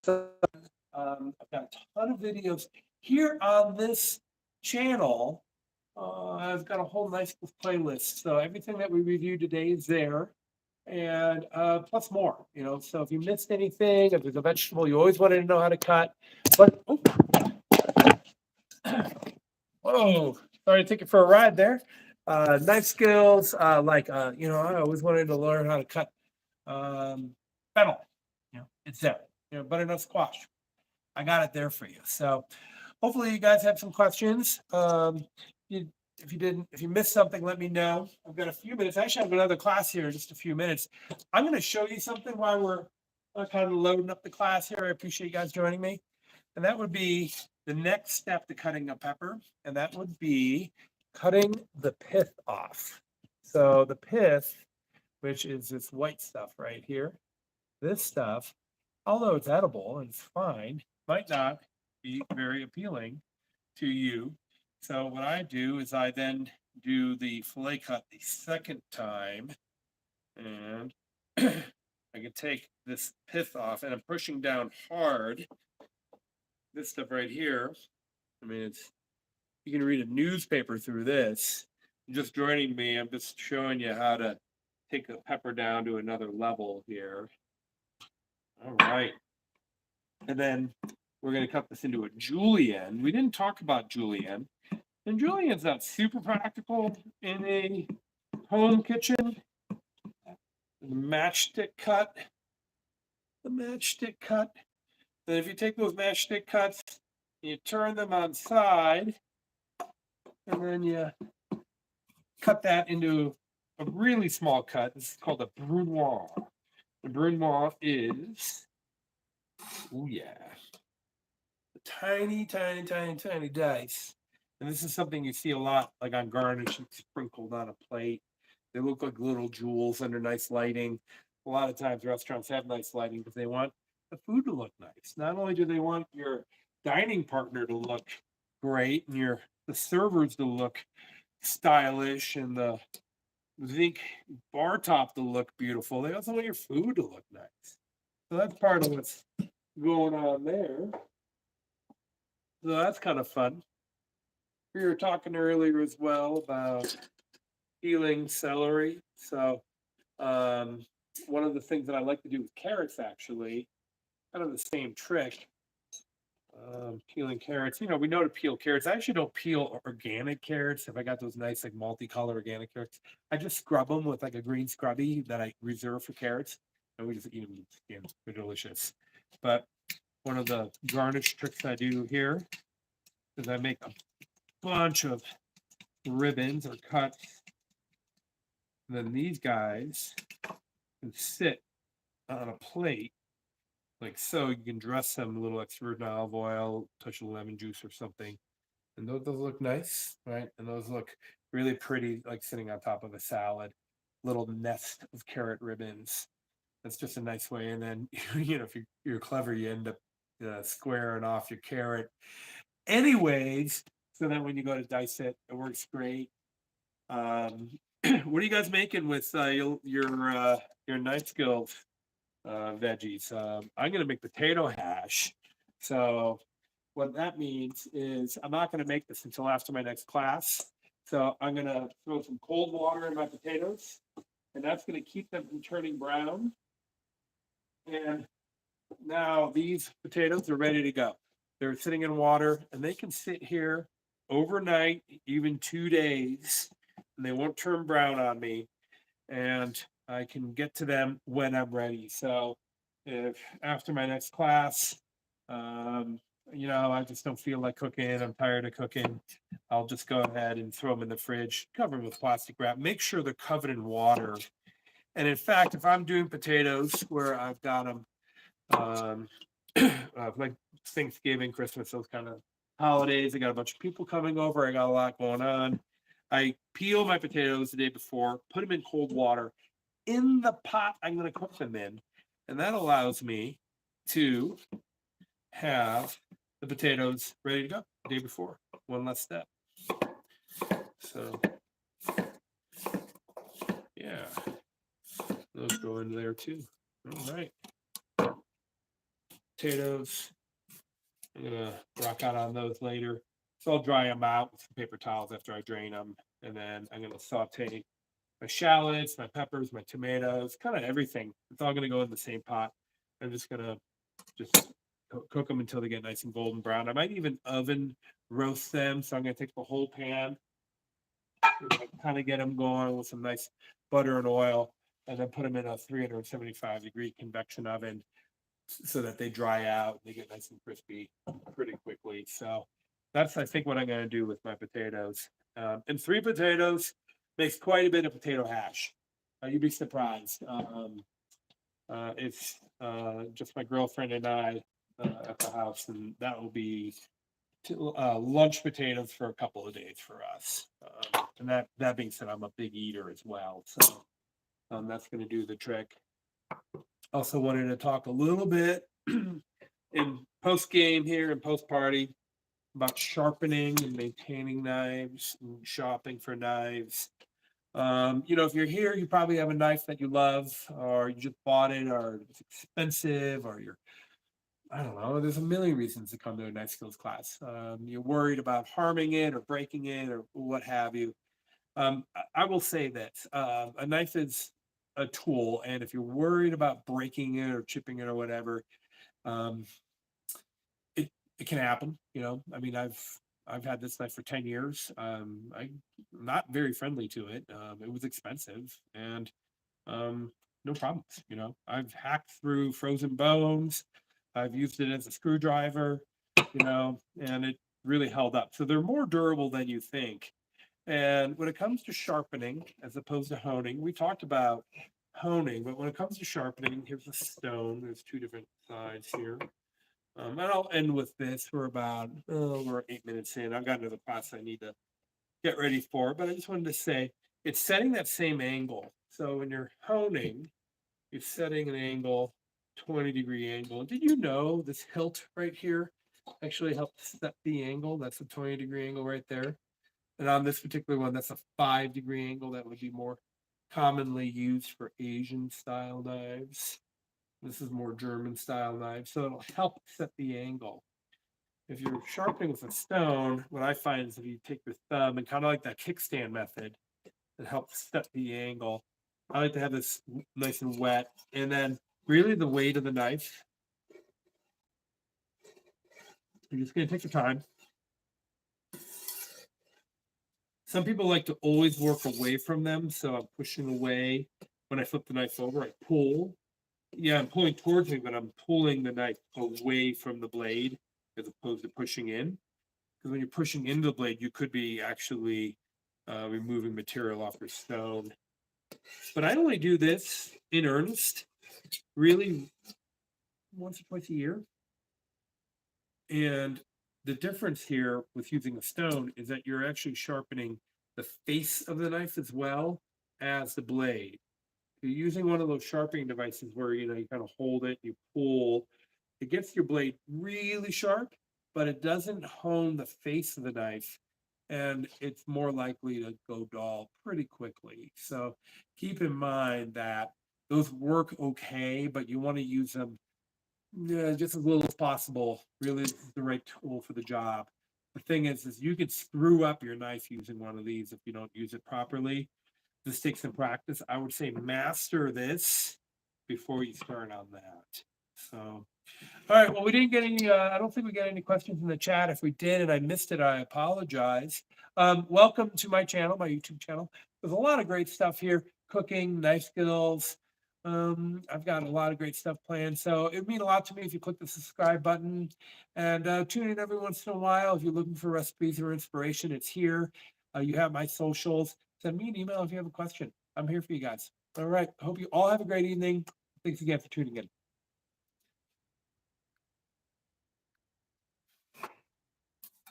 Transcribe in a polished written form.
I've got a ton of videos here on this channel. I've got a whole nice playlist. So everything that we reviewed today is there. And plus more, So if you missed anything, if there's a vegetable you always wanted to know how to cut, but whoa, sorry to take you for a ride there. Knife skills, I always wanted to learn how to cut fennel. It's there. Butternut squash. I got it there for you. So hopefully you guys have some questions. If you missed something, let me know. I've got a few minutes. I actually have another class here in just a few minutes. I'm going to show you something while we're kind of loading up the class here. I appreciate you guys joining me. And that would be the next step to cutting a pepper. And that would be cutting the pith off. So the pith, which is this white stuff right here, this stuff, although it's edible and it's fine, might not be very appealing to you. So what I do is I then do the fillet cut the second time, and I can take this pith off, and I'm pushing down hard. This stuff right here, I mean, you can read a newspaper through this. Just joining me, I'm just showing you how to take the pepper down to another level here. All right. And then we're going to cut this into a julienne. We didn't talk about julienne. And julienne's not super practical in a home kitchen. The matchstick cut. Then if you take those matchstick cuts, you turn them on side, and then you cut that into a really small cut. This is called a brunoise. The brunoise is, oh yeah, tiny dice. And this is something you see a lot, like on garnish and sprinkled on a plate. They look like little jewels under nice lighting. A lot of times restaurants have nice lighting because they want the food to look nice. Not only do they want your dining partner to look great and the servers to look stylish and the zinc bar top to look beautiful, they also want your food to look nice. So that's part of what's going on there. So that's kind of fun. We were talking earlier as well about peeling celery. So one of the things that I like to do with carrots, actually, kind of the same trick. Peeling carrots. We know to peel carrots. I actually don't peel organic carrots. If I got those nice, like multicolored organic carrots, I just scrub them with like a green scrubby that I reserve for carrots, and we just eat them skin. They're delicious. But one of the garnish tricks I do here is I make a bunch of ribbons or cuts. And then these guys can sit on a plate like so. You can dress them a little extra virgin olive oil, touch of lemon juice or something. And those look nice, right? And those look really pretty, like sitting on top of a salad. Little nest of carrot ribbons. That's just a nice way. And then, if you're clever, you end up squaring off your carrot anyways, so that when you go to dice it, it works great. What are you guys making with your Knifeskills veggies? I'm gonna make potato hash. So what that means is I'm not gonna make this until after my next class. So I'm gonna throw some cold water in my potatoes, and that's gonna keep them from turning brown. And now these potatoes are ready to go. They're sitting in water, and they can sit here overnight, even 2 days, and they won't turn brown on me. And I can get to them when I'm ready. So if after my next class, I just don't feel like cooking, I'm tired of cooking, I'll just go ahead and throw them in the fridge, cover them with plastic wrap, make sure they're covered in water. And in fact, if I'm doing potatoes where I've got them like Thanksgiving, Christmas, those kind of holidays, I got a bunch of people coming over, I got a lot going on, I peel my potatoes the day before, put them in cold water in the pot I'm going to cook them in. And that allows me to have the potatoes ready to go the day before. One less step. So, yeah, those go in there too. All right. potatoes. I'm gonna rock out on those later. So I'll dry them out with some paper towels after I drain them. And then I'm gonna saute my shallots, my peppers, my tomatoes, kind of everything. It's all gonna go in the same pot. I'm just gonna just cook them until they get nice and golden brown. I might even oven roast them. So I'm gonna take the whole pan, kind of get them going with some nice butter and oil, and then put them in a 375-degree convection oven so that they dry out. They get nice and crispy pretty quickly. So that's, I think, what I'm going to do with my potatoes. And 3 potatoes makes quite a bit of potato hash. You'd be surprised. It's just my girlfriend and I at the house, and that will be lunch potatoes for a couple of days for us. And that being said, I'm a big eater as well, so that's going to do the trick. Also wanted to talk a little bit in post game here and post party about sharpening and maintaining knives and shopping for knives. If you're here, you probably have a knife that you love, or you just bought it, or it's expensive, or I don't know, there's a million reasons to come to a knife skills class. You're worried about harming it or breaking it or what have you. I will say this, a knife is a tool, and if you're worried about breaking it or chipping it or whatever, um, it can happen. I mean, I've had this knife for 10 years. I'm not very friendly to it. It was expensive, and no problems. I've hacked through frozen bones. I've used it as a screwdriver, and it really held up. So they're more durable than you think. And when it comes to sharpening, as opposed to honing, we talked about honing, but when it comes to sharpening, here's a stone. There's 2 different sides here. And I'll end with this. We're 8 minutes in. I've got another class I need to get ready for, but I just wanted to say it's setting that same angle. So when you're honing, you're setting an angle, 20-degree angle. Did you know this hilt right here actually helps set the angle? That's a 20-degree angle right there. And on this particular one, that's a 5-degree angle that would be more commonly used for Asian style knives. This is more German style knives, so it'll help set the angle. If you're sharpening with a stone, what I find is if you take your thumb and kind of like that kickstand method, it helps set the angle. I like to have this nice and wet, and then really the weight of the knife. You're just going to take your time. Some people like to always work away from them, so I'm pushing away. When I flip the knife over, I pull. Yeah, I'm pulling towards me, but I'm pulling the knife away from the blade as opposed to pushing in. Because when you're pushing into the blade, you could be actually removing material off your stone. But I only do this in earnest, really, once or twice a year. And the difference here with using a stone is that you're actually sharpening the face of the knife as well as the blade. You're using one of those sharpening devices where you kind of hold it, you pull. It gets your blade really sharp, but it doesn't hone the face of the knife, and it's more likely to go dull pretty quickly. So keep in mind that those work okay, but you want to use them just as little as possible. Really, the right tool for the job. The thing is you could screw up your knife using one of these if you don't use it properly. This takes some practice. I would say master this before you start on that. So, all right. Well, we didn't get any. I don't think we got any questions in the chat. If we did and I missed it, I apologize. Welcome to my channel, my YouTube channel. There's a lot of great stuff here: cooking, knife skills. I've got a lot of great stuff planned. So it'd mean a lot to me if you click the subscribe button and tune in every once in a while. If you're looking for recipes or inspiration, it's here. You have my socials. Send me an email if you have a question. I'm here for you guys. All right. I hope you all have a great evening. Thanks again for tuning in.